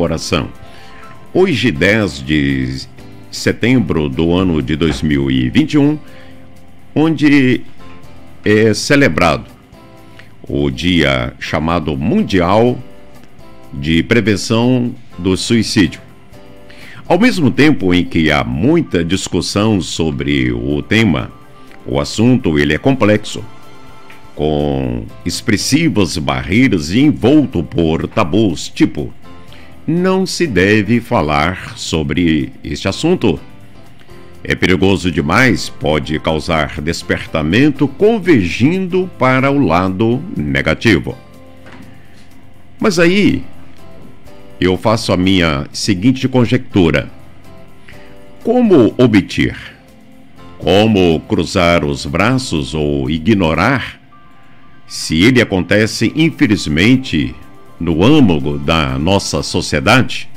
coração. Hoje, 10 de setembro do ano de 2021, onde é celebrado o dia chamado Mundial de Prevenção do Suicídio. Ao mesmo tempo em que há muita discussão sobre o tema, o assunto ele é complexo, com expressivas barreiras e envolto por tabus, tipo, não se deve falar sobre este assunto. É perigoso demais, pode causar despertamento convergindo para o lado negativo. Mas aí, eu faço a minha seguinte conjectura. Como obter? Como cruzar os braços ou ignorar se ele acontece, infelizmente, no âmago da nossa sociedade?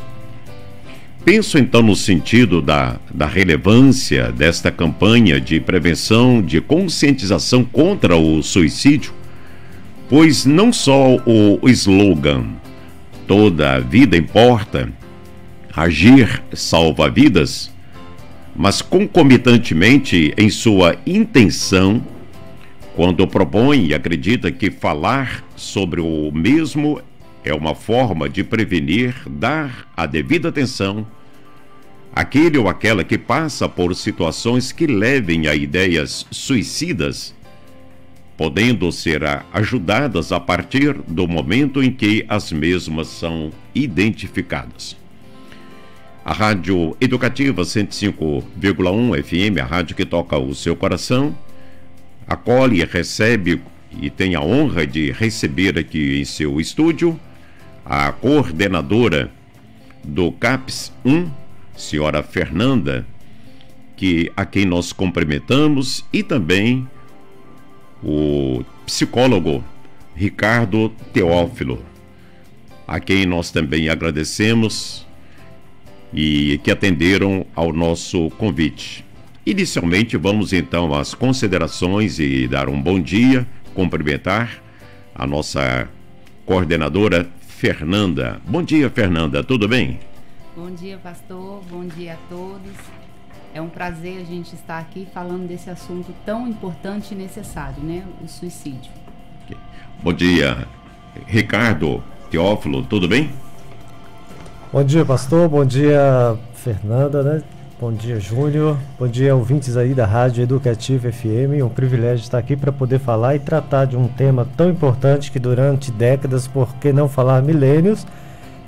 Penso então no sentido da relevância desta campanha de prevenção, de conscientização contra o suicídio, pois não só o slogan "toda a vida importa", agir salva vidas, mas concomitantemente em sua intenção, quando propõe e acredita que falar sobre o mesmo é uma forma de prevenir, dar a devida atenção àquele ou aquela que passa por situações que levem a ideias suicidas, podendo ser ajudadas a partir do momento em que as mesmas são identificadas. A Rádio Educativa 105,1 FM, a rádio que toca o seu coração, acolhe, recebe e tem a honra de receber aqui em seu estúdio a coordenadora do CAPS 1, senhora Fernanda, a quem nós cumprimentamos, e também o psicólogo Ricardo Teófilo, a quem nós também agradecemos e que atenderam ao nosso convite. Inicialmente, vamos então às considerações e dar um bom dia, cumprimentar a nossa coordenadora Fernanda. Bom dia, Fernanda, tudo bem? Bom dia, pastor, bom dia a todos. É um prazer a gente estar aqui falando desse assunto tão importante e necessário, né? O suicídio. Bom dia, Ricardo Teófilo, tudo bem? Bom dia, pastor, bom dia, Fernanda, né? Bom dia, Júnior. Bom dia, ouvintes aí da Rádio Educativa FM. É um privilégio estar aqui para poder falar e tratar de um tema tão importante que durante décadas, por que não falar milênios,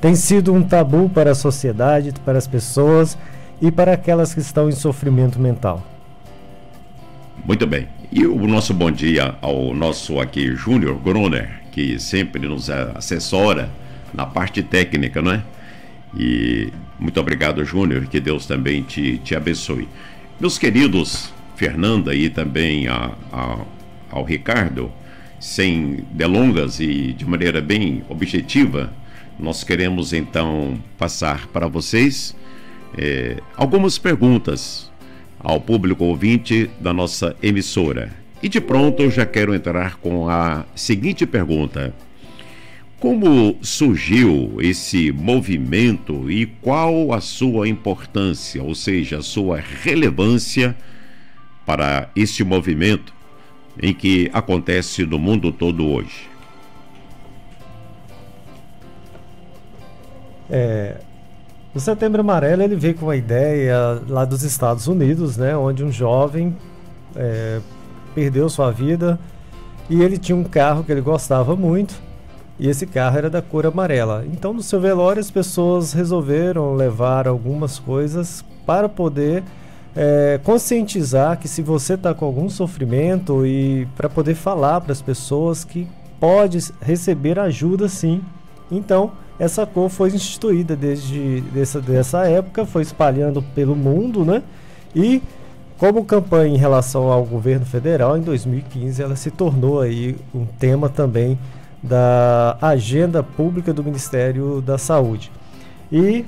tem sido um tabu para a sociedade, para as pessoas e para aquelas que estão em sofrimento mental. Muito bem. E o nosso bom dia ao nosso aqui Júnior Gruner, que sempre nos assessora na parte técnica, não é? E muito obrigado, Júnior, que Deus também te abençoe. Meus queridos Fernanda e também ao Ricardo, sem delongas e de maneira bem objetiva, nós queremos então passar para vocês algumas perguntas ao público ouvinte da nossa emissora. E de pronto eu já quero entrar com a seguinte pergunta: como surgiu esse movimento e qual a sua importância, ou seja, a sua relevância para este movimento em que acontece no mundo todo hoje? O Setembro Amarelo ele veio com uma ideia lá dos Estados Unidos, né, onde um jovem perdeu sua vida e ele tinha um carro que ele gostava muito. E esse carro era da cor amarela. Então, no seu velório, as pessoas resolveram levar algumas coisas para poder conscientizar que se você está com algum sofrimento e para poder falar para as pessoas que pode receber ajuda sim. Então, essa cor foi instituída desde dessa época, foi espalhando pelo mundo, né? E como campanha em relação ao governo federal, em 2015 ela se tornou aí um tema também da agenda pública do Ministério da Saúde. E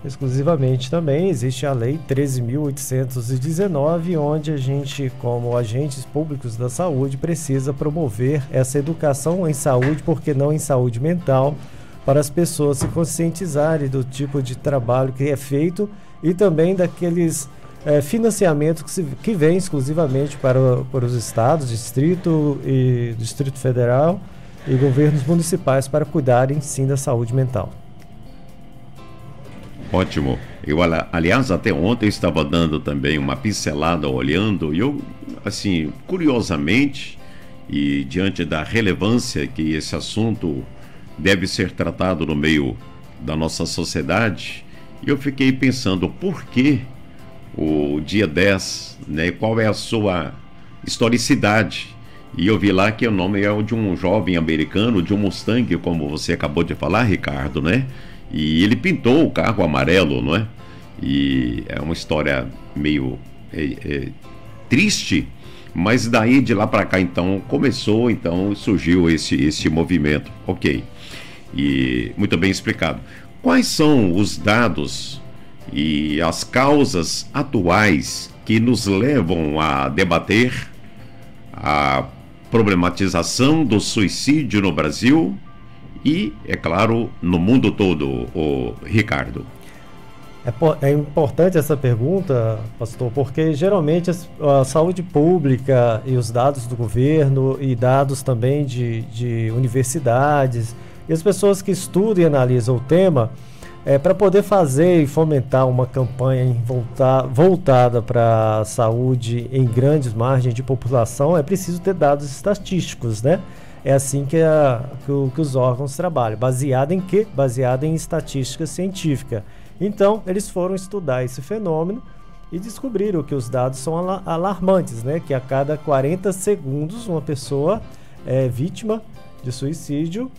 exclusivamente também existe a Lei 13.819, onde a gente, como agentes públicos da saúde, precisa promover essa educação em saúde, porque não em saúde mental, para as pessoas se conscientizarem do tipo de trabalho que é feito e também daqueles financiamentos que vêm exclusivamente para os estados, Distrito Federal e governos municipais para cuidarem sim da saúde mental. Ótimo. Eu, aliás, até ontem eu estava dando também uma pincelada, olhando, e eu, assim, curiosamente, e diante da relevância que esse assunto deve ser tratado no meio da nossa sociedade, eu fiquei pensando por que o dia 10, né, qual é a sua historicidade. E eu vi lá que o nome é o de um jovem americano, de um Mustang, como você acabou de falar, Ricardo, né? E ele pintou o carro amarelo, não é? E é uma história meio triste, mas daí de lá para cá então surgiu esse movimento. Ok, e muito bem explicado. Quais são os dados e as causas atuais que nos levam a debater a problematização do suicídio no Brasil e, é claro, no mundo todo, Ricardo? É importante essa pergunta, pastor, porque geralmente a saúde pública e os dados do governo e dados também de universidades e as pessoas que estudam e analisam o tema, para poder fazer e fomentar uma campanha voltada para a saúde em grandes margens de população, é preciso ter dados estatísticos, né? É assim que os órgãos trabalham. Baseado em quê? Baseado em estatística científica. Então, eles foram estudar esse fenômeno e descobriram que os dados são alarmantes, né? Que a cada 40 segundos uma pessoa é vítima de suicídio.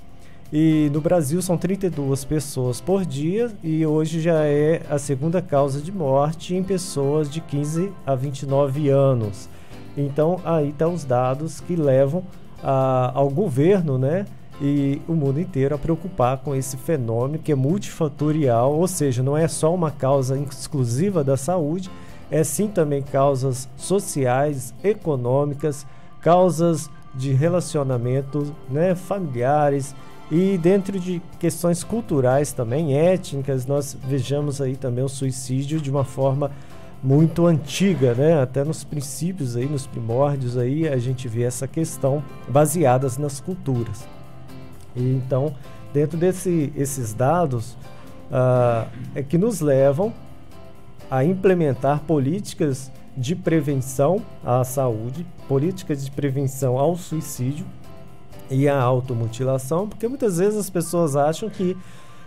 E no Brasil são 32 pessoas por dia e hoje já é a segunda causa de morte em pessoas de 15 a 29 anos. Então, aí estão os dados que levam ao governo, né, e o mundo inteiro a preocupar com esse fenômeno que é multifatorial, ou seja, não é só uma causa exclusiva da saúde, é sim também causas sociais, econômicas, causas de relacionamento, né, familiares e dentro de questões culturais também, étnicas. Nós vejamos aí também o suicídio de uma forma muito antiga, né? Até nos princípios aí, nos primórdios aí, a gente vê essa questão baseadas nas culturas. E então, dentro esses dados, é que nos levam a implementar políticas de prevenção à saúde, políticas de prevenção ao suicídio e à automutilação, porque muitas vezes as pessoas acham que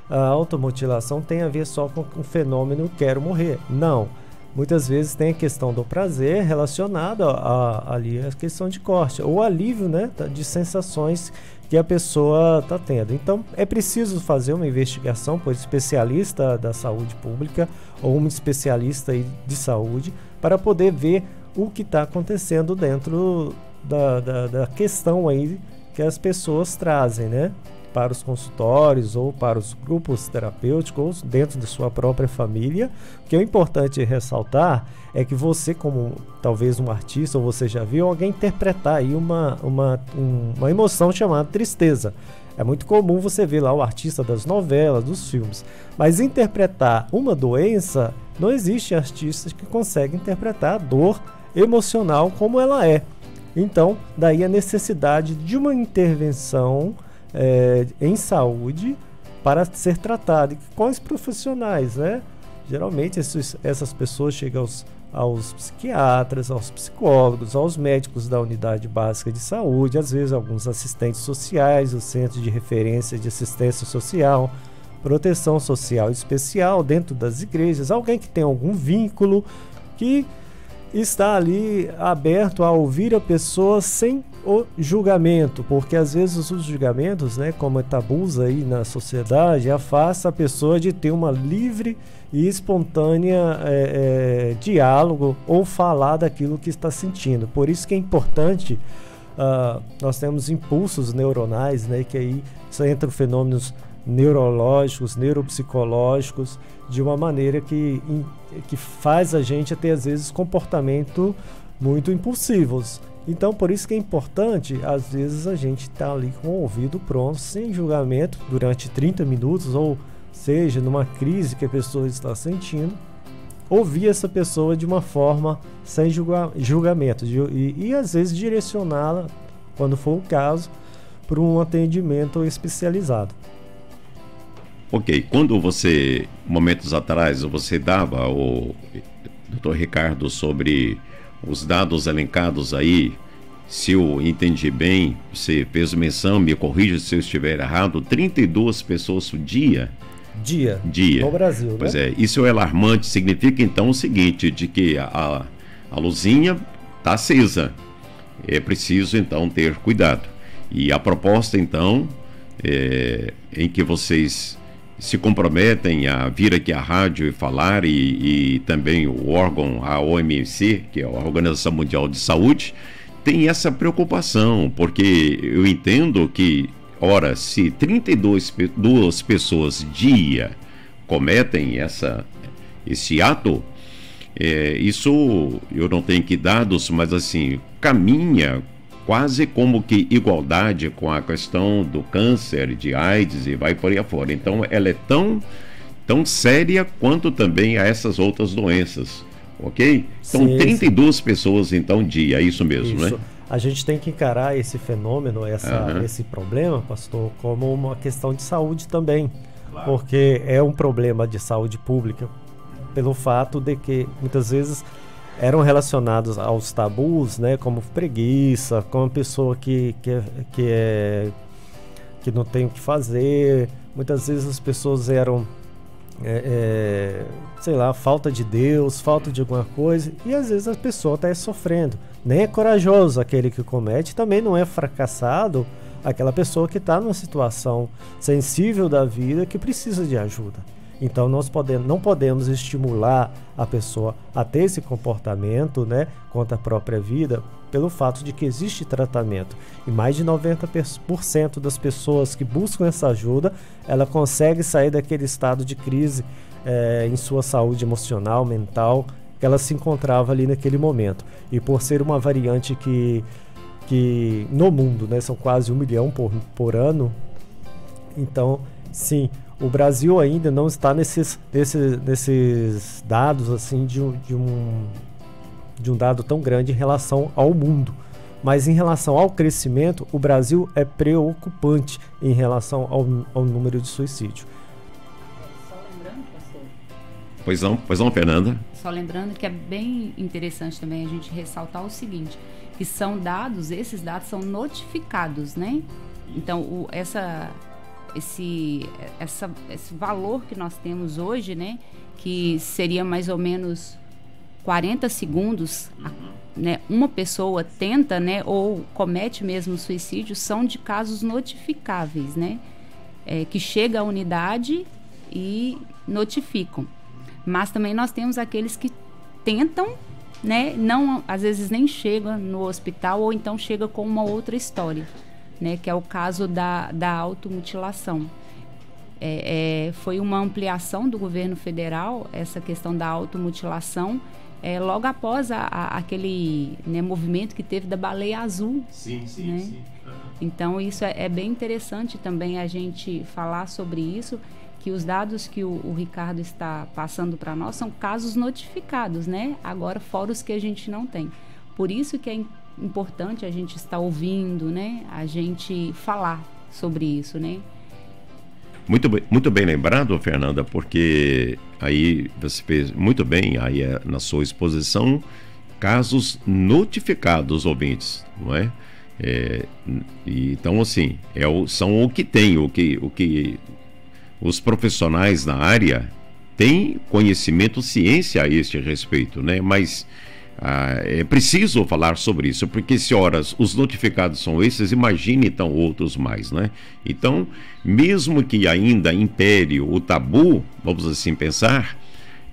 a automutilação tem a ver só com o fenômeno quero morrer. Não. Muitas vezes tem a questão do prazer relacionada ali a questão de corte, ou alívio, né, de sensações que a pessoa está tendo. Então, é preciso fazer uma investigação por especialista da saúde pública ou um especialista de saúde para poder ver o que está acontecendo dentro da questão aí que as pessoas trazem, né, para os consultórios ou para os grupos terapêuticos dentro da sua própria família. O que é importante ressaltar é que você, como talvez um artista, ou você já viu alguém interpretar aí uma emoção chamada tristeza. É muito comum você ver lá o artista das novelas, dos filmes, mas interpretar uma doença, não existe artistas que conseguem interpretar a dor emocional como ela é. Então, daí a necessidade de uma intervenção em saúde para ser tratado. E quais profissionais, né? Geralmente essas pessoas chegam aos psiquiatras, aos psicólogos, aos médicos da unidade básica de saúde, às vezes alguns assistentes sociais, o centro de referência de assistência social, proteção social especial dentro das igrejas, alguém que tem algum vínculo, que está ali aberto a ouvir a pessoa sem o julgamento, porque às vezes os julgamentos, né, como tabus aí na sociedade, afasta a pessoa de ter uma livre e espontânea diálogo ou falar daquilo que está sentindo. Por isso que é importante, nós temos impulsos neuronais, né, que aí entram fenômenos neurológicos, neuropsicológicos, de uma maneira que faz a gente ter às vezes comportamento muito impulsivos. Então, por isso que é importante, às vezes, a gente estar ali com o ouvido pronto, sem julgamento, durante 30 minutos, ou seja, numa crise que a pessoa está sentindo, ouvir essa pessoa de uma forma sem julgamento e às vezes direcioná-la, quando for o caso, para um atendimento especializado. Ok, quando você, momentos atrás, você dava ao Dr. Ricardo sobre os dados elencados aí, se eu entendi bem, você fez menção, me corrija se eu estiver errado, 32 pessoas por dia no Brasil, pois né? Isso é alarmante, significa então o seguinte, de que a luzinha está acesa, é preciso então ter cuidado. E a proposta então, em que vocês se comprometem a vir aqui à rádio e falar, e também o órgão, a OMS, que é a Organização Mundial de Saúde, tem essa preocupação, porque eu entendo que, ora, se 32 pessoas dia cometem esse ato, isso eu não tenho que dados, mas assim, caminha quase como que igualdade com a questão do câncer, de AIDS e vai por aí afora. Então ela é tão séria quanto também a essas outras doenças, ok? Então sim, 32 pessoas então dia, é isso mesmo, isso. Né? A gente tem que encarar esse fenômeno, esse problema, pastor, como uma questão de saúde também, claro. Porque é um problema de saúde pública, pelo fato de que muitas vezes eram relacionados aos tabus, né, como preguiça, como uma pessoa que não tem o que fazer. Muitas vezes as pessoas eram, sei lá, falta de Deus, falta de alguma coisa, e às vezes a pessoa está sofrendo. Nem é corajoso aquele que comete, também não é fracassado aquela pessoa que está numa situação sensível da vida que precisa de ajuda. Então nós não podemos estimular a pessoa a ter esse comportamento, né, contra a própria vida, pelo fato de que existe tratamento. E mais de 90% das pessoas que buscam essa ajuda, ela consegue sair daquele estado de crise em sua saúde emocional, mental, que ela se encontrava ali naquele momento. E por ser uma variante que no mundo, né, são quase 1 milhão por ano, então, sim, o Brasil ainda não está nesses dados assim de um dado tão grande em relação ao mundo. Mas em relação ao crescimento, o Brasil é preocupante em relação ao número de suicídio. Só lembrando, pastor. Pois não, Fernanda. Só lembrando que é bem interessante também a gente ressaltar o seguinte, que esses dados são notificados, né? Então, esse valor que nós temos hoje, né, que seria mais ou menos 40 segundos, né, uma pessoa tenta, né, ou comete mesmo suicídio, são de casos notificáveis, né, que chega à unidade e notificam. Mas também nós temos aqueles que tentam, né, não, às vezes nem chegam no hospital ou então chega com uma outra história. Né, que é o caso da automutilação. Foi uma ampliação do governo federal, essa questão da automutilação, logo após aquele, né, movimento que teve da baleia azul. Sim. Então, isso é bem interessante também a gente falar sobre isso, que os dados que o Ricardo está passando para nós são casos notificados, né? Agora, fora os que a gente não tem. Por isso que é importante a gente estar ouvindo, né? A gente falar sobre isso, né? Muito bem lembrado, Fernanda, porque aí você fez muito bem aí na sua exposição casos notificados, ouvintes, não é? Então, assim, são o que tem, o que os profissionais na área têm conhecimento, ciência a este respeito, né? Mas é preciso falar sobre isso, porque se horas os notificados são esses, imagine então outros mais, né? Então, mesmo que ainda impere o tabu, vamos assim pensar,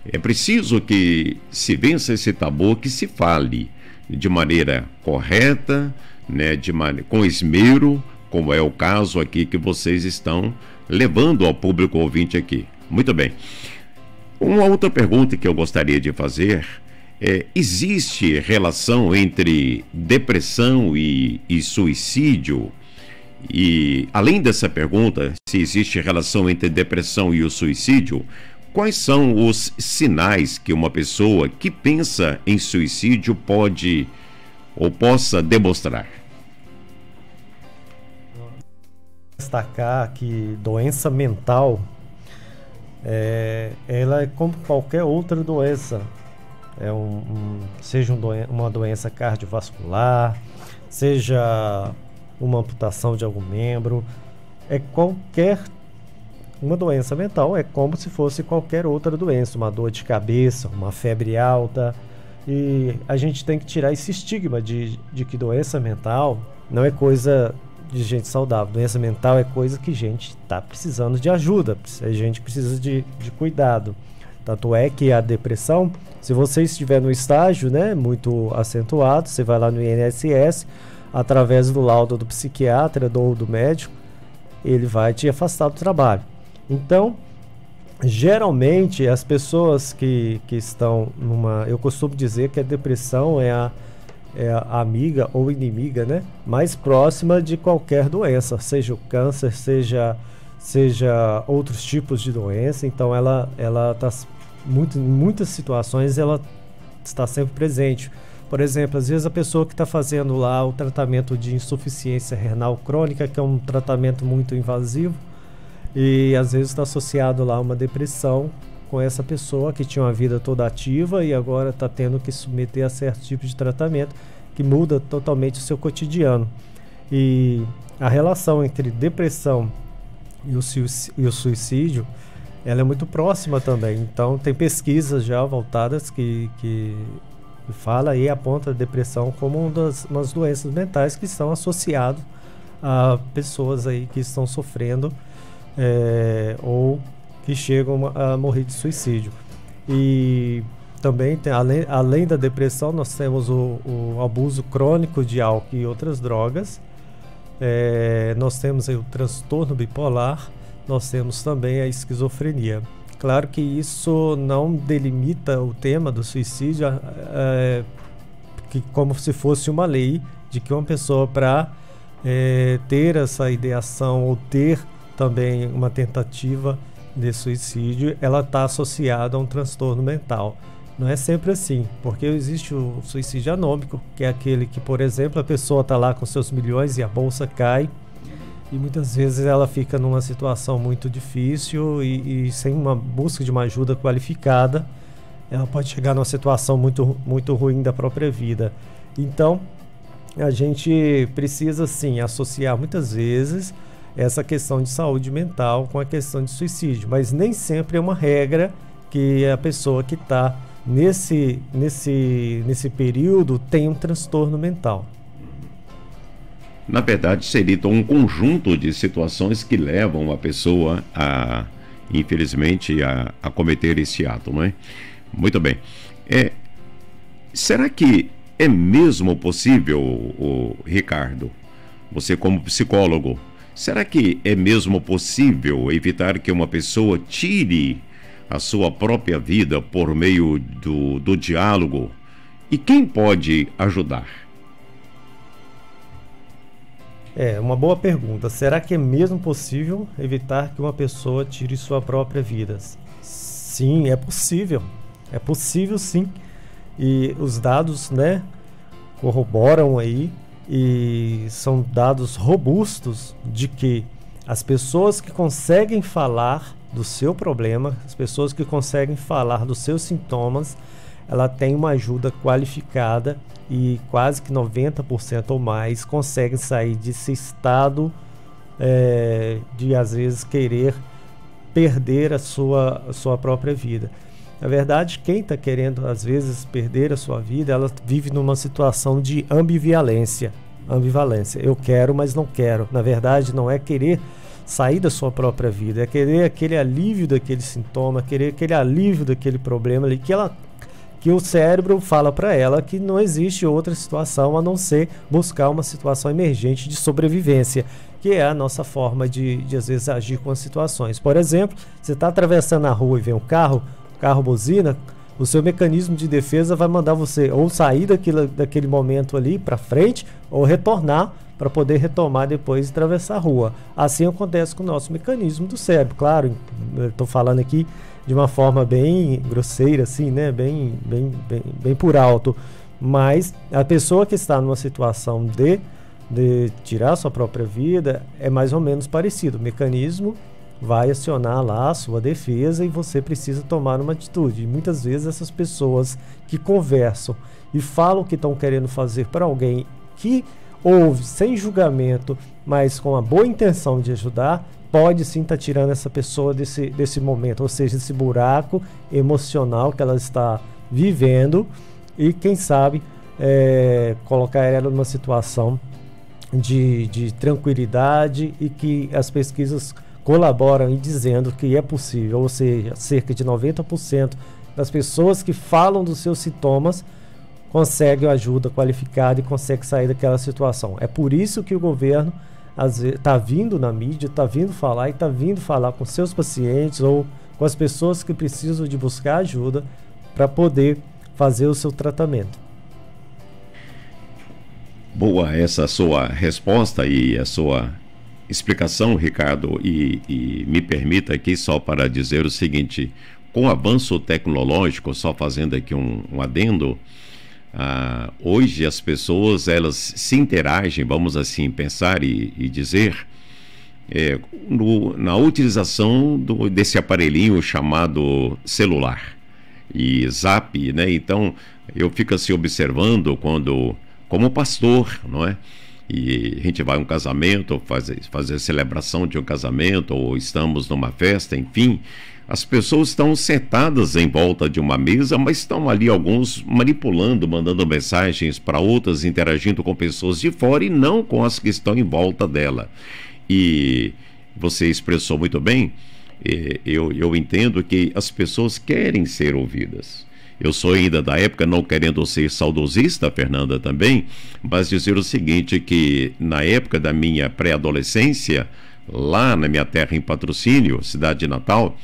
é preciso que se vença esse tabu, que se fale de maneira correta, né, com esmero, como é o caso aqui que vocês estão levando ao público ouvinte aqui. Muito bem. Uma outra pergunta que eu gostaria de fazer existe relação entre depressão e suicídio? E além dessa pergunta, se existe relação entre depressão e o suicídio, quais são os sinais que uma pessoa que pensa em suicídio pode ou possa demonstrar? Destacar que doença mental, ela é como qualquer outra doença. Seja uma doença cardiovascular, seja uma amputação de algum membro, uma doença mental é como se fosse qualquer outra doença, uma dor de cabeça, uma febre alta. E a gente tem que tirar esse estigma de que doença mental não é coisa de gente saudável. Doença mental é coisa que a gente está precisando de ajuda, a gente precisa de cuidado. Tanto é que a depressão, se você estiver no estágio, né, muito acentuado, você vai lá no INSS, através do laudo do psiquiatra ou do médico, ele vai te afastar do trabalho. Então, geralmente, as pessoas que estão eu costumo dizer que a depressão é a amiga ou inimiga, né, mais próxima de qualquer doença, seja o câncer, seja outros tipos de doença. Então, ela está em muitas situações, ela está sempre presente. Por exemplo, às vezes a pessoa que está fazendo lá o tratamento de insuficiência renal crônica, que é um tratamento muito invasivo, e às vezes está associado lá a uma depressão com essa pessoa que tinha uma vida toda ativa e agora está tendo que submeter a certo tipo de tratamento que muda totalmente o seu cotidiano. E a relação entre depressão e o suicídio, ela é muito próxima também. Então tem pesquisas já voltadas que fala e aponta a depressão como umas doenças mentais que estão associadas a pessoas aí que estão sofrendo ou que chegam a morrer de suicídio. E também além da depressão, nós temos o abuso crônico de álcool e outras drogas. Nós temos aí o transtorno bipolar, nós temos também a esquizofrenia. Claro que isso não delimita o tema do suicídio como se fosse uma lei de que uma pessoa, para ter essa ideação ou ter também uma tentativa de suicídio, ela está associada a um transtorno mental. Não é sempre assim, porque existe o suicídio anômico, que é aquele que, por exemplo, a pessoa está lá com seus milhões e a bolsa cai, e muitas vezes ela fica numa situação muito difícil e sem uma busca de uma ajuda qualificada, ela pode chegar numa situação muito, muito ruim da própria vida. Então, a gente precisa sim associar muitas vezes essa questão de saúde mental com a questão de suicídio, mas nem sempre é uma regra que a pessoa que está nesse período tem um transtorno mental. Na verdade, seria um conjunto de situações que levam a pessoa infelizmente, a cometer esse ato, não é? Muito bem. Será que é mesmo possível, Ricardo, você como psicólogo, será que é mesmo possível evitar que uma pessoa tire a sua própria vida por meio do diálogo? E quem pode ajudar? Uma boa pergunta. Será que é mesmo possível evitar que uma pessoa tire sua própria vida? Sim, é possível. É possível, sim. E os dados, né, corroboram aí, e são dados robustos de que as pessoas que conseguem falar do seu problema, as pessoas que conseguem falar dos seus sintomas, ela tem uma ajuda qualificada e quase que 90% ou mais conseguem sair desse estado de, às vezes, querer perder a sua própria vida. Na verdade, quem está querendo, às vezes, perder a sua vida, ela vive numa situação de ambivalência. Eu quero, mas não quero. Na verdade, não é querer sair da sua própria vida, é querer aquele alívio daquele sintoma, querer aquele alívio daquele problema ali, que o cérebro fala para ela que não existe outra situação a não ser buscar uma situação emergente de sobrevivência, que é a nossa forma de às vezes agir com as situações. Por exemplo, você está atravessando a rua e vê um carro buzina, o seu mecanismo de defesa vai mandar você ou sair daquele momento ali para frente ou retornar para poder retomar depois e atravessar a rua. Assim acontece com o nosso mecanismo do cérebro. Claro, estou falando aqui de uma forma bem grosseira, assim, né? Bem por alto. Mas a pessoa que está numa situação de tirar sua própria vida é mais ou menos parecido. O mecanismo vai acionar lá a sua defesa e você precisa tomar uma atitude. E muitas vezes essas pessoas que conversam e falam o que estão querendo fazer para alguém que ouve sem julgamento, mas com a boa intenção de ajudar, pode sim estar tirando essa pessoa desse momento, ou seja, desse buraco emocional que ela está vivendo e quem sabe colocar ela numa situação de tranquilidade e que as pesquisas colaboram em dizendo que é possível, ou seja, cerca de 90% das pessoas que falam dos seus sintomas conseguem ajuda qualificada e conseguem sair daquela situação. É por isso que o governo está vindo na mídia, está vindo falar e está vindo falar com seus pacientes ou com as pessoas que precisam de buscar ajuda para poder fazer o seu tratamento. Boa essa sua resposta e a sua explicação, Ricardo, e me permita aqui só para dizer o seguinte: com o avanço tecnológico, só fazendo aqui um adendo, hoje as pessoas elas se interagem, vamos assim pensar e dizer, na utilização desse aparelhinho chamado celular e Zap, né? Então eu fico assim observando como pastor, não é? E a gente vai a um casamento, fazer celebração de um casamento, ou estamos numa festa, enfim, as pessoas estão sentadas em volta de uma mesa, mas estão ali alguns manipulando, mandando mensagens para outras, interagindo com pessoas de fora e não com as que estão em volta dela. E você expressou muito bem, eu entendo que as pessoas querem ser ouvidas. Eu sou ainda da época, não querendo ser saudosista, Fernanda também, mas dizer o seguinte, que na época da minha pré-adolescência, lá na minha terra em Patrocínio, cidade de Natal,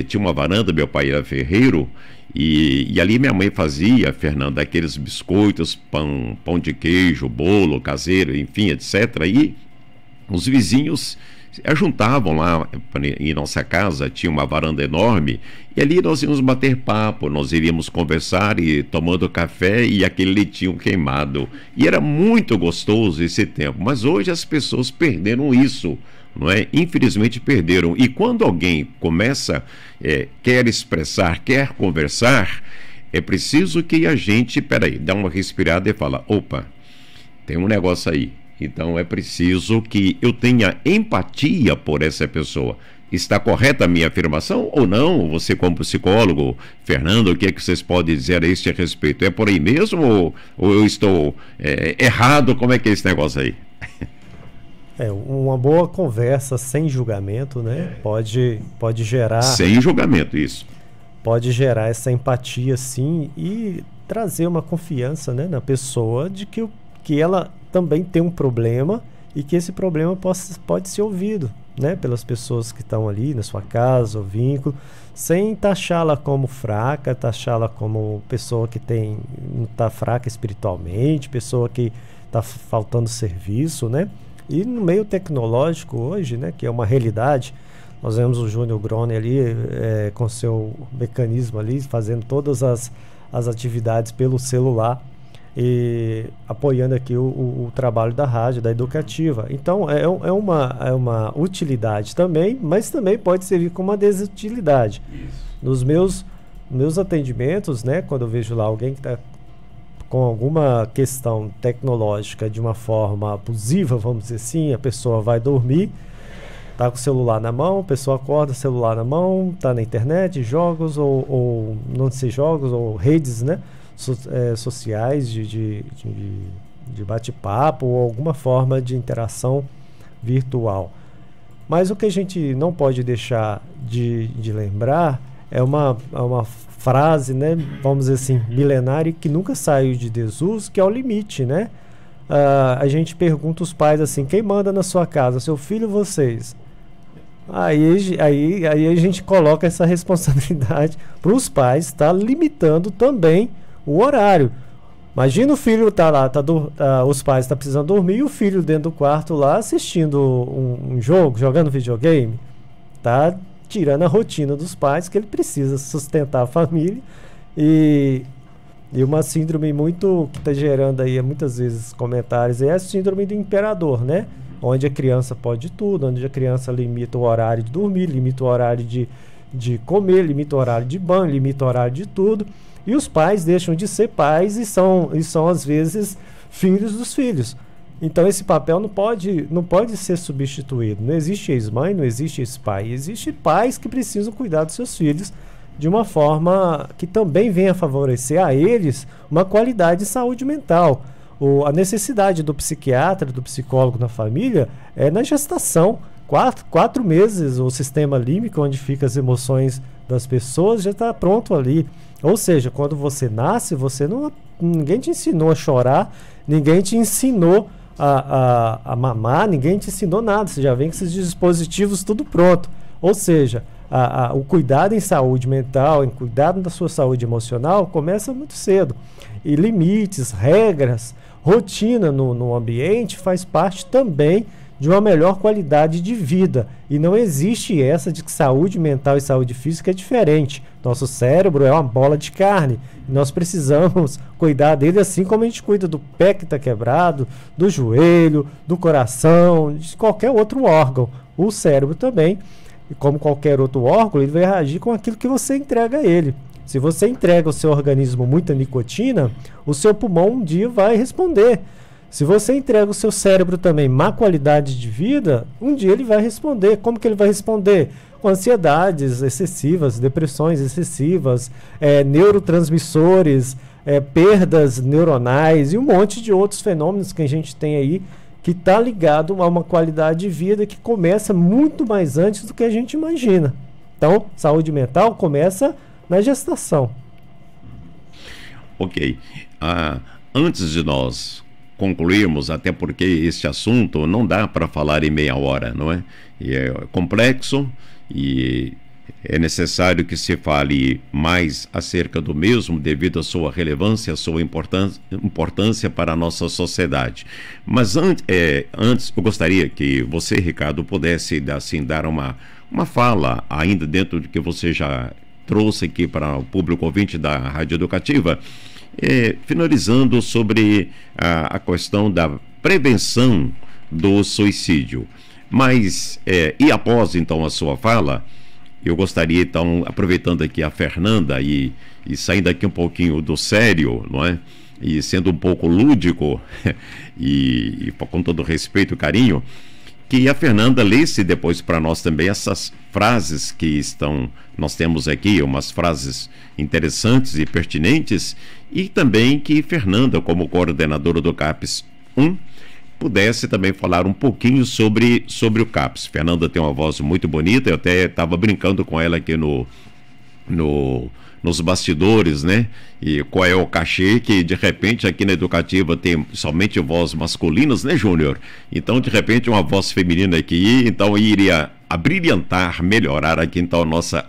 tinha uma varanda, meu pai era ferreiro, e ali minha mãe fazia, Fernanda, aqueles biscoitos, pão de queijo, bolo caseiro, enfim, etc. E os vizinhos juntavam lá em nossa casa, tinha uma varanda enorme, e ali nós íamos bater papo, nós iríamos conversar e tomando café e aquele leitinho queimado, e era muito gostoso esse tempo. Mas hoje as pessoas perderam isso, não é? Infelizmente perderam. E quando alguém começa, quer expressar, quer conversar, é preciso que a gente, dá uma respirada e fala: opa, tem um negócio aí. Então é preciso que eu tenha empatia por essa pessoa. Está correta a minha afirmação ou não? Você como psicólogo, Fernando, o que é que vocês podem dizer a este respeito? É por aí mesmo ou eu estou errado? Como é que é esse negócio aí? Uma boa conversa sem julgamento, né? Pode gerar... Sem julgamento, isso. Pode gerar essa empatia, sim, e trazer uma confiança, né, na pessoa de que ela também tem um problema e que esse problema pode ser ouvido, né, pelas pessoas que estão ali na sua casa, o vínculo, sem taxá-la como fraca, taxá-la como pessoa que está fraca espiritualmente, pessoa que está faltando serviço, né? E no meio tecnológico hoje, né, que é uma realidade, nós vemos o Júnior Grone ali com seu mecanismo ali, fazendo todas as atividades pelo celular, e apoiando aqui o trabalho da rádio, da educativa. Então é uma utilidade também, mas também pode servir como uma desutilidade. Nos meus atendimentos, né, quando eu vejo lá alguém que está com alguma questão tecnológica de uma forma abusiva, vamos dizer assim, a pessoa vai dormir, está com o celular na mão, a pessoa acorda, celular na mão, está na internet, jogos ou não sei, jogos ou redes, né, sociais de bate-papo ou alguma forma de interação virtual. Mas o que a gente não pode deixar de lembrar é uma frase, né, vamos dizer assim, milenária, que nunca saiu de desuso, que é o limite, né? A gente pergunta os pais assim: quem manda na sua casa, seu filho ou vocês? Aí a gente coloca essa responsabilidade para os pais estar limitando também o horário. Imagina o filho tá lá, os pais estão precisando dormir e o filho dentro do quarto lá assistindo um jogo, jogando videogame. Tá tirando a rotina dos pais, que ele precisa sustentar a família. E uma síndrome que está gerando aí muitas vezes comentários é a síndrome do imperador, né? Onde a criança pode tudo, onde a criança limita o horário de dormir, limita o horário de comer, limita o horário de banho, limita o horário de tudo. E os pais deixam de ser pais e são às vezes filhos dos filhos. Então esse papel não pode ser substituído. Não existe ex-mãe, não existe ex-pai. Existem pais que precisam cuidar dos seus filhos de uma forma que também venha favorecer a eles uma qualidade de saúde mental. A necessidade do psiquiatra, do psicólogo na família é na gestação. 4 meses o sistema límbico, onde ficam as emoções das pessoas, já está pronto ali. Ou seja, quando você nasce, ninguém te ensinou a chorar, ninguém te ensinou a mamar, ninguém te ensinou nada. Você já vem com esses dispositivos tudo pronto. Ou seja, o cuidado em saúde mental, em cuidado da sua saúde emocional, começa muito cedo. E limites, regras, rotina no ambiente faz parte também de uma melhor qualidade de vida. E não existe essa de que saúde mental e saúde física é diferente. Nosso cérebro é uma bola de carne. E nós precisamos cuidar dele assim como a gente cuida do pé que está quebrado, do joelho, do coração, de qualquer outro órgão. O cérebro também, e como qualquer outro órgão, ele vai reagir com aquilo que você entrega a ele. Se você entrega ao seu organismo muita nicotina, o seu pulmão um dia vai responder. Se você entrega o seu cérebro também má qualidade de vida, um dia ele vai responder. Como que ele vai responder? Com ansiedades excessivas, depressões excessivas, neurotransmissores, perdas neuronais e um monte de outros fenômenos que a gente tem aí que está ligado a uma qualidade de vida que começa muito mais antes do que a gente imagina. Então, saúde mental começa na gestação. Ok. Antes de nós concluirmos, até porque este assunto não dá para falar em meia hora, não é? E é complexo e é necessário que se fale mais acerca do mesmo devido à sua relevância, à sua importância para a nossa sociedade. Mas antes eu gostaria que você, Ricardo, pudesse assim, dar uma fala, ainda dentro do que você já trouxe aqui para o público ouvinte da Rádio Educativa, finalizando sobre a questão da prevenção do suicídio. Mas, e após então a sua fala, eu gostaria então, aproveitando aqui a Fernanda e saindo aqui um pouquinho do sério, não é? E sendo um pouco lúdico e com todo respeito e carinho, que a Fernanda lesse depois para nós também essas frases que nós temos aqui, umas frases interessantes e pertinentes, e também que Fernanda, como coordenadora do CAPS 1, pudesse também falar um pouquinho sobre o CAPS. Fernanda tem uma voz muito bonita, eu até estava brincando com ela aqui nos bastidores, né? E qual é o cachê que de repente aqui na Educativa tem somente vozes masculinas, né, Júnior? Então de repente uma voz feminina aqui, então iria abrilhantar, melhorar aqui então a nossa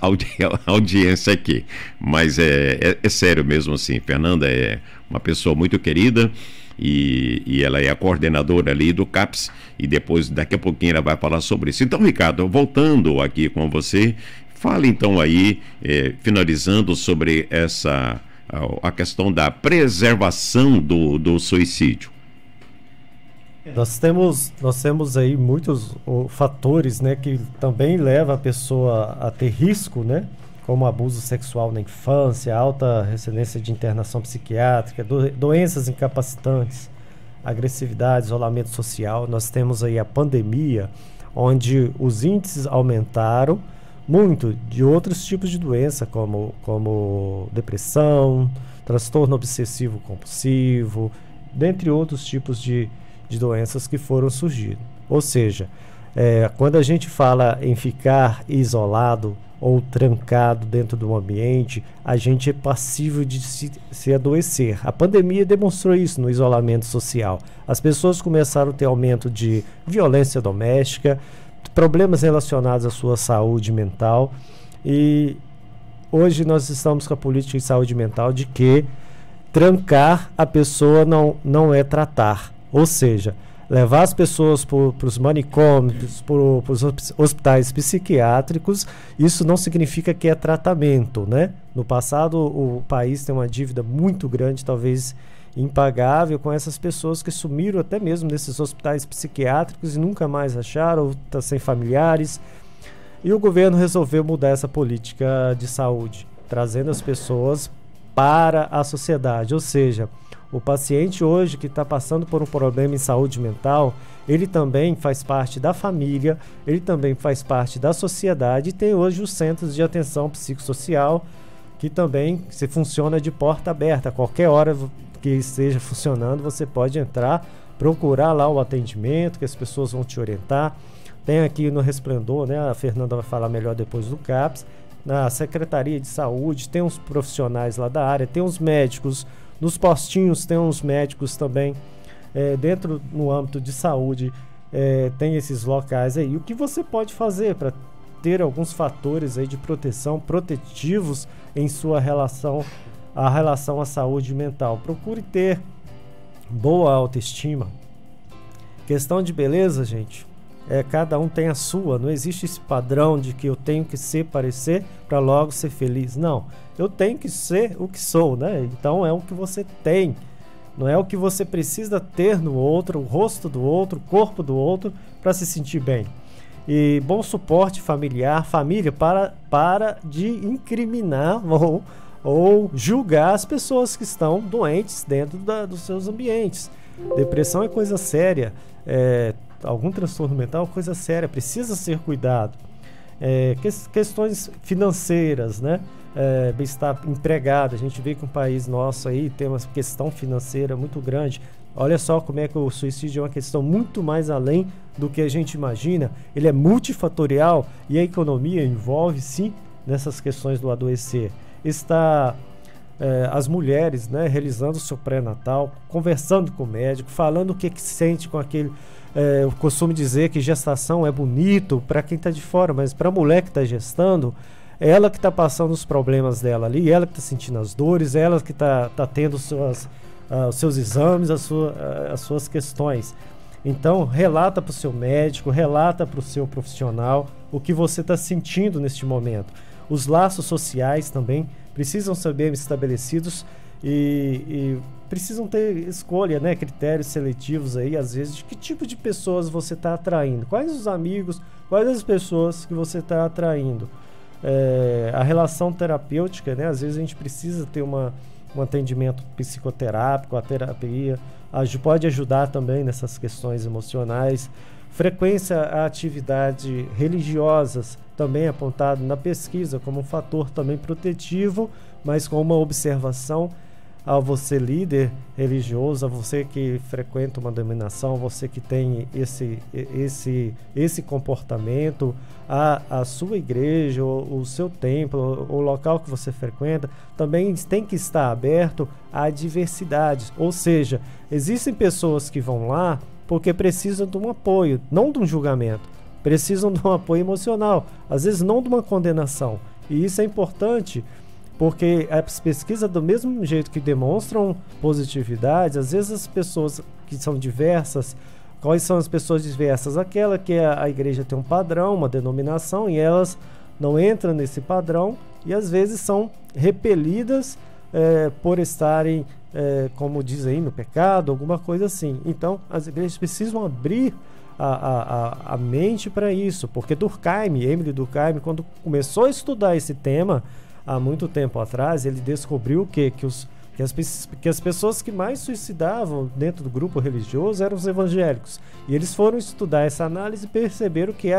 audiência aqui. Mas é sério mesmo assim, Fernanda é uma pessoa muito querida e ela é a coordenadora ali do CAPS e depois daqui a pouquinho ela vai falar sobre isso. Então, Ricardo, voltando aqui com você, fale então aí, finalizando sobre a questão da preservação do suicídio. Nós temos aí muitos fatores, né, que também levam a pessoa a ter risco, né, como abuso sexual na infância, alta incidência de internação psiquiátrica, doenças incapacitantes, agressividade, isolamento social. Nós temos aí a pandemia, onde os índices aumentaram muito de outros tipos de doença, como depressão, transtorno obsessivo compulsivo, dentre outros tipos de doenças que foram surgindo. Ou seja, quando a gente fala em ficar isolado ou trancado dentro de um ambiente, a gente é passível de se adoecer. A pandemia demonstrou isso no isolamento social. As pessoas começaram a ter aumento de violência doméstica, problemas relacionados à sua saúde mental. E hoje nós estamos com a política de saúde mental de que trancar a pessoa não é tratar. Ou seja, levar as pessoas para os manicômios, para os hospitais psiquiátricos, isso não significa que é tratamento, né? No passado, o país tem uma dívida muito grande, talvez impagável, com essas pessoas que sumiram até mesmo nesses hospitais psiquiátricos e nunca mais acharam, ou tá sem familiares. E o governo resolveu mudar essa política de saúde, trazendo as pessoas para a sociedade. Ou seja, o paciente hoje que está passando por um problema em saúde mental, ele também faz parte da família, ele também faz parte da sociedade, e tem hoje os centros de atenção psicossocial, que também se funciona de porta aberta. A qualquer hora que esteja funcionando, você pode entrar, procurar lá o atendimento, que as pessoas vão te orientar. Tem aqui no Resplendor, né, a Fernanda vai falar melhor depois do CAPS, na Secretaria de Saúde, tem uns profissionais lá da área, tem uns médicos, nos postinhos tem uns médicos também, dentro no âmbito de saúde, tem esses locais aí. O que você pode fazer para ter alguns fatores aí de proteção, protetivos em sua relação à saúde mental? Procure ter boa autoestima. Questão de beleza, gente, cada um tem a sua. Não existe esse padrão de que eu tenho que parecer para logo ser feliz. Não, eu tenho que ser o que sou, né? Então é o que você tem, não é o que você precisa ter no outro, o rosto do outro, o corpo do outro, para se sentir bem. E bom suporte familiar, família, para de incriminar ou julgar as pessoas que estão doentes dentro dos seus ambientes. Depressão é coisa séria, algum transtorno mental é coisa séria, precisa ser cuidado. Questões financeiras, né? Bem-estar empregado, a gente vê que um país nosso aí tem uma questão financeira muito grande. Olha só como é que o suicídio é uma questão muito mais além do que a gente imagina. Ele é multifatorial e a economia envolve sim nessas questões do adoecer. Está as mulheres, né, realizando o seu pré-natal, conversando com o médico, falando o que sente com aquele... eu costumo dizer que gestação é bonito para quem está de fora, mas para a mulher que está gestando, é ela que está passando os problemas dela ali, ela que está sentindo as dores, ela que está tendo os seus exames, as suas questões. Então, relata para o seu médico, relata para o seu profissional o que você está sentindo neste momento. Os laços sociais também precisam ser bem estabelecidos e precisam ter escolha, né, critérios seletivos aí, às vezes, de que tipo de pessoas você está atraindo, quais os amigos, quais as pessoas que você está atraindo. A relação terapêutica, né, às vezes a gente precisa ter um atendimento psicoterápico, a terapia pode ajudar também nessas questões emocionais. Frequência a atividades religiosas, também apontado na pesquisa como um fator também protetivo, mas com uma observação a você líder religioso, a você que frequenta uma denominação, você que tem esse comportamento, a sua igreja, o seu templo, o local que você frequenta, também tem que estar aberto à diversidade. Ou seja, existem pessoas que vão lá porque precisam de um apoio, não de um julgamento, precisam de um apoio emocional, às vezes não de uma condenação. E isso é importante, porque as pesquisas, do mesmo jeito que demonstram positividade, às vezes as pessoas que são diversas, quais são as pessoas diversas? Aquela que a igreja tem um padrão, uma denominação, e elas não entram nesse padrão, e às vezes são repelidas por estarem, como dizem, no pecado, alguma coisa assim. Então, as igrejas precisam abrir a mente para isso, porque Emile Durkheim, quando começou a estudar esse tema, há muito tempo atrás, ele descobriu que as pessoas que mais suicidavam dentro do grupo religioso eram os evangélicos. E eles foram estudar essa análise e perceberam que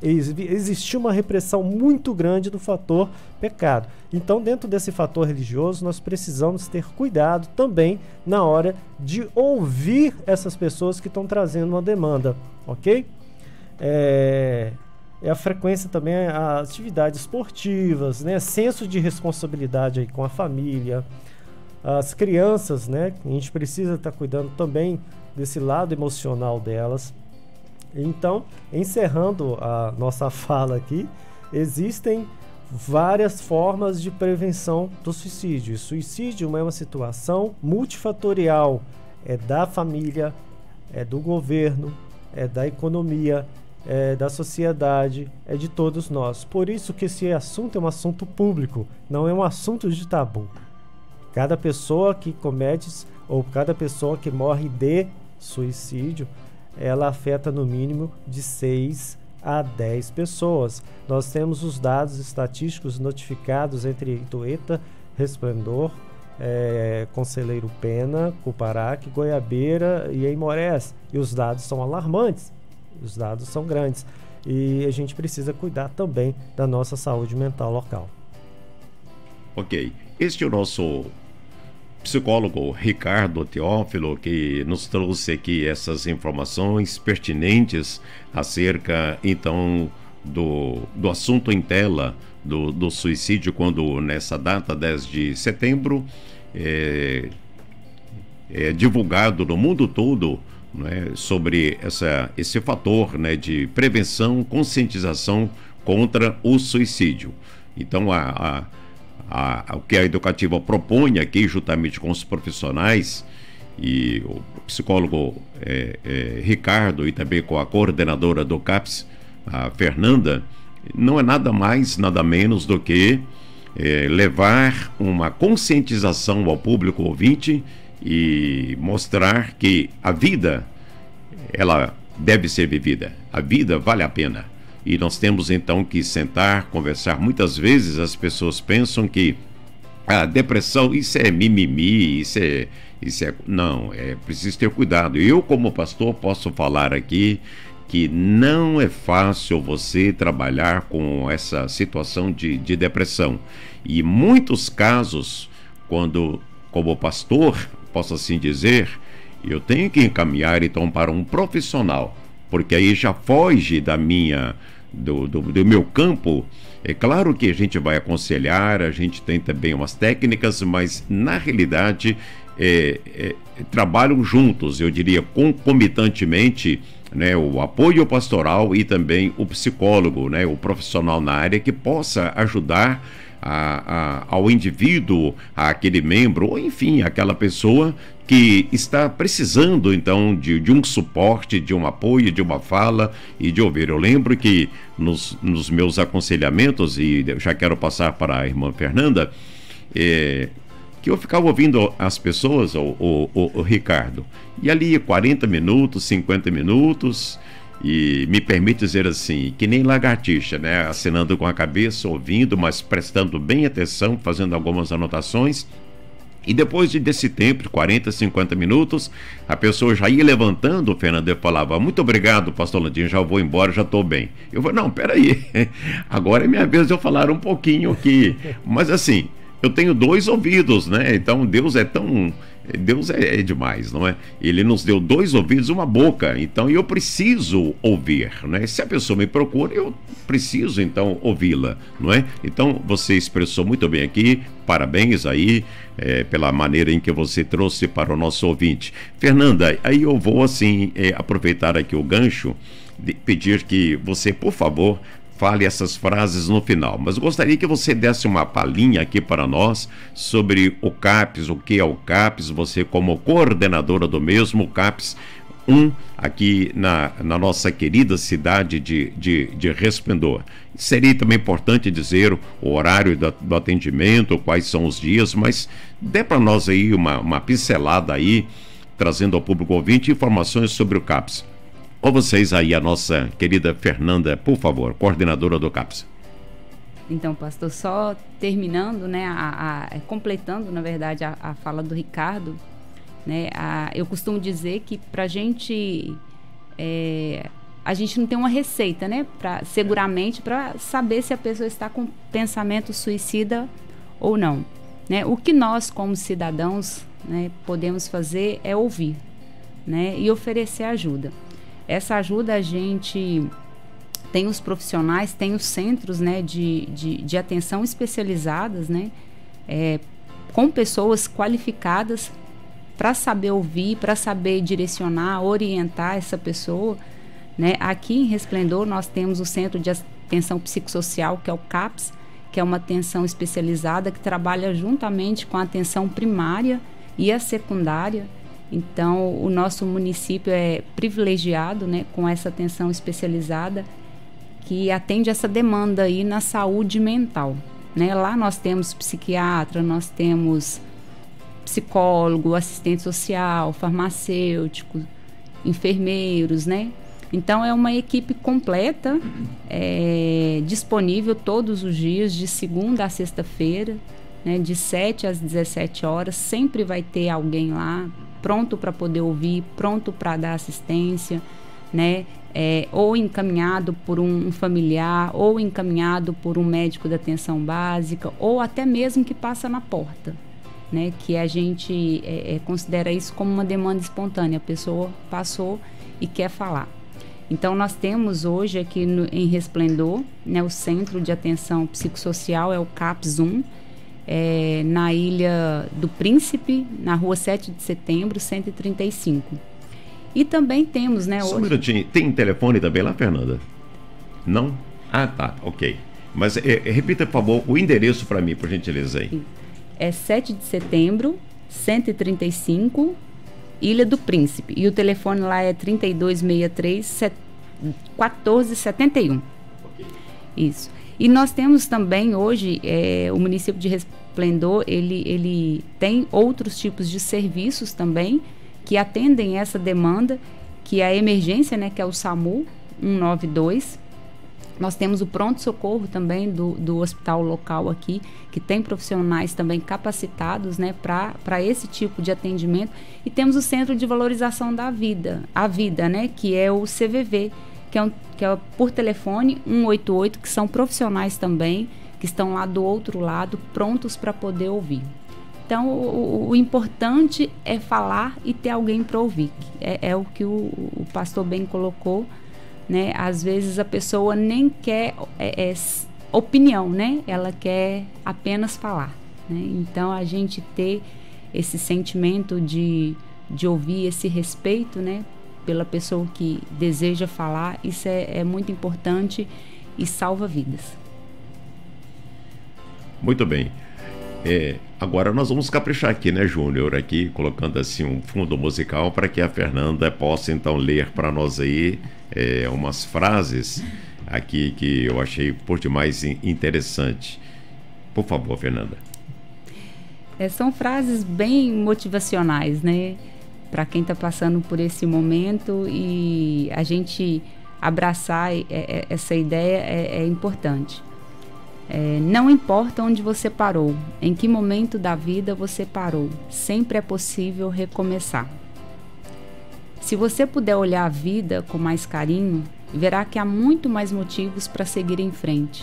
existia uma repressão muito grande do fator pecado. Então, dentro desse fator religioso, nós precisamos ter cuidado também na hora de ouvir essas pessoas que estão trazendo uma demanda, ok? A frequência também as atividades esportivas, né? Senso de responsabilidade aí com a família, as crianças, né? A gente precisa estar cuidando também desse lado emocional delas. Então, encerrando a nossa fala aqui, existem várias formas de prevenção do suicídio. O suicídio é uma situação multifatorial, é da família, é do governo, é da economia, é da sociedade, é de todos nós. Por isso que esse assunto é um assunto público, não é um assunto de tabu. Cada pessoa que comete ou cada pessoa que morre de suicídio, ela afeta no mínimo de 6 a 10 pessoas. Nós temos os dados estatísticos notificados entre Itueta, Resplendor, Conselheiro Pena, Cuparaque, Goiabeira e Aimorés. E os dados são alarmantes, os dados são grandes. E a gente precisa cuidar também da nossa saúde mental local. Ok. Este é o nosso psicólogo Ricardo Teófilo, que nos trouxe aqui essas informações pertinentes acerca, então, do assunto em tela do suicídio, quando nessa data, 10 de setembro, é divulgado no mundo todo, né, sobre esse fator, né, de prevenção, conscientização contra o suicídio. Então, o que a Educativa propõe aqui, juntamente com os profissionais e o psicólogo Ricardo, e também com a coordenadora do CAPS, a Fernanda, não é nada mais, nada menos do que levar uma conscientização ao público ouvinte e mostrar que a vida, ela deve ser vivida. A vida vale a pena. E nós temos então que sentar, conversar. Muitas vezes as pessoas pensam que a depressão, isso é mimimi, isso é... Não, é preciso ter cuidado. Eu, como pastor, posso falar aqui que não é fácil você trabalhar com essa situação de depressão. E muitos casos, quando, como pastor, posso assim dizer, eu tenho que encaminhar então para um profissional, porque aí já foge do meu campo. É claro que a gente vai aconselhar, a gente tem também umas técnicas, mas na realidade trabalham juntos, eu diria concomitantemente, né, o apoio pastoral e também o psicólogo, né, o profissional na área que possa ajudar ao indivíduo, àquele membro, ou enfim, aquela pessoa que está precisando então de um suporte, de um apoio, de uma fala e de ouvir. Eu lembro que nos meus aconselhamentos, e já quero passar para a irmã Fernanda, que eu ficava ouvindo as pessoas, o Ricardo, e ali 40 minutos, 50 minutos, e me permite dizer assim, que nem lagartixa, né? Acenando com a cabeça, ouvindo, mas prestando bem atenção, fazendo algumas anotações. E depois desse tempo, de 40, 50 minutos, a pessoa já ia levantando, o Fernando falava, muito obrigado, pastor Landinho, já vou embora, já estou bem. Eu falei, não, peraí, agora é minha vez de eu falar um pouquinho aqui. Mas assim, eu tenho 2 ouvidos, né? Então Deus é demais, não é? Ele nos deu 2 ouvidos e uma boca, então eu preciso ouvir, né? Se a pessoa me procura, eu preciso então ouvi-la, não é? Então você expressou muito bem aqui, parabéns aí pela maneira em que você trouxe para o nosso ouvinte. Fernanda, aí eu vou assim aproveitar aqui o gancho, de pedir que você, por favor, fale essas frases no final, mas gostaria que você desse uma palhinha aqui para nós sobre o CAPS, o que é o CAPS, você como coordenadora do mesmo, CAPS 1, aqui na nossa querida cidade de Resplendor. Seria também importante dizer o horário do atendimento, quais são os dias, mas dê para nós aí uma pincelada aí, trazendo ao público ouvinte informações sobre o CAPS. Com vocês aí, a nossa querida Fernanda, por favor, coordenadora do CAPS. Então, pastor, só terminando, né, completando, na verdade, a fala do Ricardo, né, eu costumo dizer que para a gente não tem uma receita, né, seguramente para saber se a pessoa está com pensamento suicida ou não, né? O que nós, como cidadãos, né, podemos fazer é ouvir, né, e oferecer ajuda. Essa ajuda a gente tem os profissionais, tem os centros, né, de atenção especializadas, né, com pessoas qualificadas para saber ouvir, para saber direcionar, orientar essa pessoa, né? Aqui em Resplendor nós temos o Centro de Atenção Psicossocial, que é o CAPS, que é uma atenção especializada que trabalha juntamente com a atenção primária e a secundária. Então, o nosso município é privilegiado, né, com essa atenção especializada que atende essa demanda aí na saúde mental, né? Lá nós temos psiquiatra, nós temos psicólogo, assistente social, farmacêutico, enfermeiros, né? Então, é uma equipe completa, disponível todos os dias, de segunda a sexta-feira, né, de 7 às 17 horas, sempre vai ter alguém lá, pronto para poder ouvir, pronto para dar assistência, né? Ou encaminhado por um familiar, ou encaminhado por um médico da atenção básica, ou até mesmo que passa na porta, né? Que a gente considera isso como uma demanda espontânea, a pessoa passou e quer falar. Então, nós temos hoje aqui em Resplendor, né, o Centro de Atenção Psicossocial, é o CAPS 1, na Ilha do Príncipe, na rua 7 de setembro, 135. E também temos, né, Só um minutinho, tem telefone também lá, Fernanda? Não? Ah, tá, ok. Mas repita, por favor, o endereço para mim, por gentileza aí. É 7 de setembro, 135, Ilha do Príncipe. E o telefone lá é 3263-1471. Okay. Isso. E nós temos também hoje, o município de Resplendor, ele tem outros tipos de serviços também que atendem essa demanda, que é a emergência, né, que é o SAMU 192. Nós temos o pronto-socorro também do hospital local aqui, que tem profissionais também capacitados, né, para esse tipo de atendimento. E temos o Centro de Valorização da Vida, né, que é o CVV, que é por telefone 188, que são profissionais também, que estão lá do outro lado, prontos para poder ouvir. Então, o importante é falar e ter alguém para ouvir. É o que o pastor bem colocou, né? Às vezes a pessoa nem quer opinião, né? Ela quer apenas falar, né? Então, a gente ter esse sentimento de ouvir, esse respeito, né, pela pessoa que deseja falar, isso é muito importante e salva vidas. Muito bem. Agora nós vamos caprichar aqui, né, Júnior, aqui colocando assim um fundo musical para que a Fernanda possa então ler para nós aí umas frases aqui que eu achei por demais interessante. Por favor, Fernanda. São frases bem motivacionais, né, para quem está passando por esse momento, e a gente abraçar essa ideia é importante. Não importa onde você parou, em que momento da vida você parou, sempre é possível recomeçar. Se você puder olhar a vida com mais carinho, verá que há muito mais motivos para seguir em frente.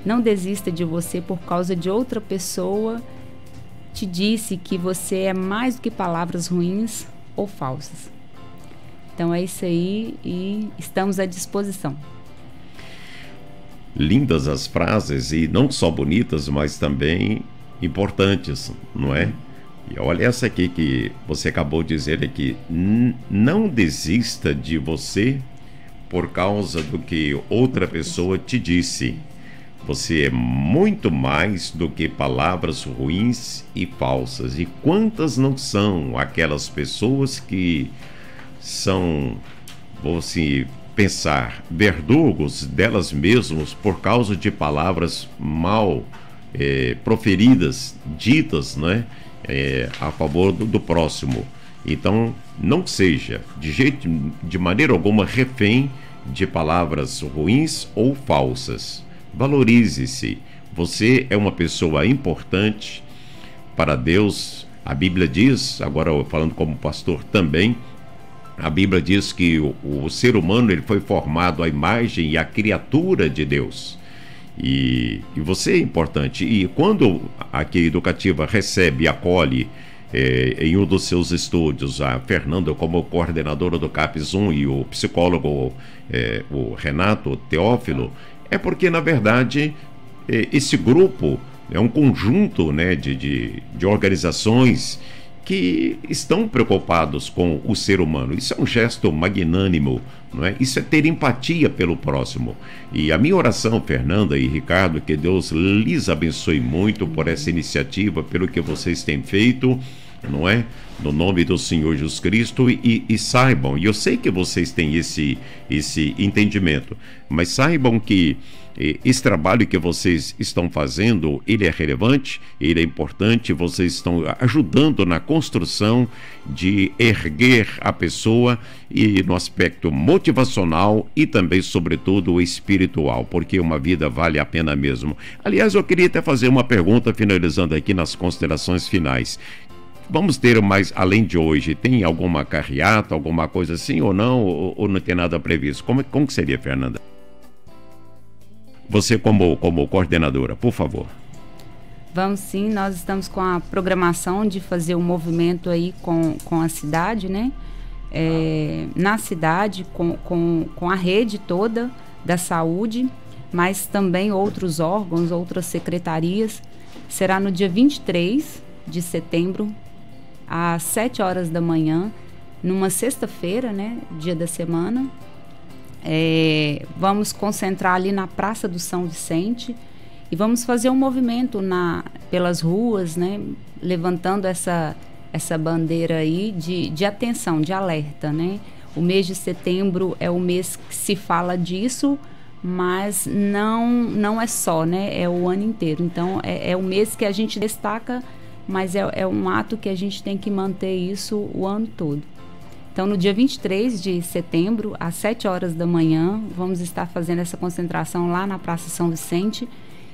Não desista de você por causa de outra pessoa te disse que você é mais do que palavras ruins ou falsas. Então é isso aí e estamos à disposição. Lindas as frases, e não só bonitas, mas também importantes, não é? E olha essa aqui que você acabou de dizer aqui: não desista de você por causa do que outra pessoa te disse. Você é muito mais do que palavras ruins e falsas. E quantas não são aquelas pessoas que são, vou assim pensar, verdugos delas mesmas por causa de palavras mal proferidas, ditas, né, a favor do próximo. Então, não seja de maneira alguma refém de palavras ruins ou falsas. Valorize-se. Você é uma pessoa importante para Deus. A Bíblia diz, agora falando como pastor também, a Bíblia diz que o ser humano ele foi formado à imagem e à criatura de Deus. E você é importante. E quando aqui a Educativa recebe e acolhe em um dos seus estúdios a Fernanda como coordenadora do CAPS 1 e o psicólogo o Renato Teófilo, é porque, na verdade, esse grupo é um conjunto, né, de organizações que estão preocupados com o ser humano. Isso é um gesto magnânimo, não é? Isso é ter empatia pelo próximo. E a minha oração, Fernanda e Ricardo, que Deus lhes abençoe muito por essa iniciativa, pelo que vocês têm feito, não é? No nome do Senhor Jesus Cristo, e saibam, e eu sei que vocês têm esse entendimento, mas saibam que esse trabalho que vocês estão fazendo, ele é relevante, ele é importante, vocês estão ajudando na construção de erguer a pessoa e no aspecto motivacional e também, sobretudo, espiritual, porque uma vida vale a pena mesmo. Aliás, eu queria até fazer uma pergunta, finalizando aqui nas considerações finais. Vamos ter mais, além de hoje, tem alguma carreata, alguma coisa assim ou não, ou não tem nada previsto? Como que seria, Fernanda? Você como coordenadora, por favor. Vamos sim, nós estamos com a programação de fazer um movimento aí com a cidade, né? Na cidade, com a rede toda da saúde, mas também outros órgãos, outras secretarias. Será no dia 23 de setembro, às 7 horas da manhã, numa sexta-feira, né? Dia da semana. Vamos concentrar ali na Praça do São Vicente e vamos fazer um movimento pelas ruas, né, levantando essa bandeira aí de atenção, de alerta, né? O mês de setembro é o mês que se fala disso, mas não é só, né? É o ano inteiro. Então, é o mês que a gente destaca, mas é um ato que a gente tem que manter isso o ano todo. Então, no dia 23 de setembro, às 7 horas da manhã, vamos estar fazendo essa concentração lá na Praça São Vicente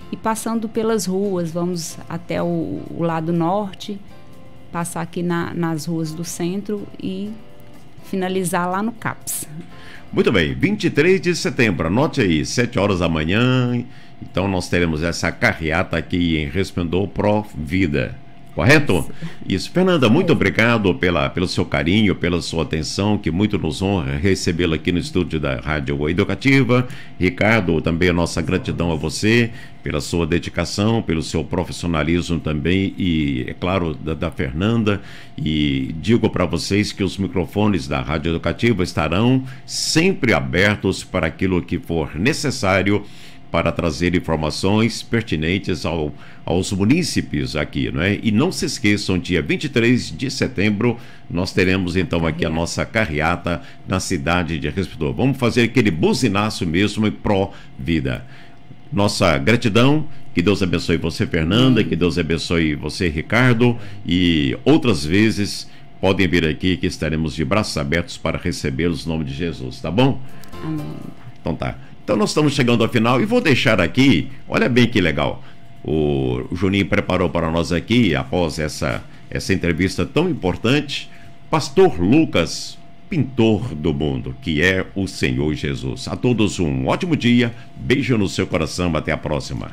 e passando pelas ruas. Vamos até o lado norte, passar aqui nas ruas do centro e finalizar lá no CAPS. Muito bem, 23 de setembro, anote aí, 7 horas da manhã. Então, nós teremos essa carreata aqui em Resplendor Pro Vida. Correto? Isso. Fernanda, muito obrigado pelo seu carinho, pela sua atenção, que muito nos honra recebê-la aqui no estúdio da Rádio Educativa. Ricardo, também a nossa gratidão a você pela sua dedicação, pelo seu profissionalismo também e, é claro, da Fernanda. E digo para vocês que os microfones da Rádio Educativa estarão sempre abertos para aquilo que for necessário para trazer informações pertinentes aos munícipes aqui, não é? E não se esqueçam, dia 23 de setembro, nós teremos então aqui a nossa carreata na cidade de Resplendor. Vamos fazer aquele buzinaço mesmo em pró-vida. Nossa gratidão, que Deus abençoe você, Fernanda, que Deus abençoe você, Ricardo, e outras vezes podem vir aqui que estaremos de braços abertos para recebê-los no nome de Jesus, tá bom? Amém. Então tá. Então nós estamos chegando ao final e vou deixar aqui, olha bem que legal, o Juninho preparou para nós aqui, após essa entrevista tão importante, Pastor Lucas, pintor do mundo, que é o Senhor Jesus. A todos um ótimo dia, beijo no seu coração, até a próxima.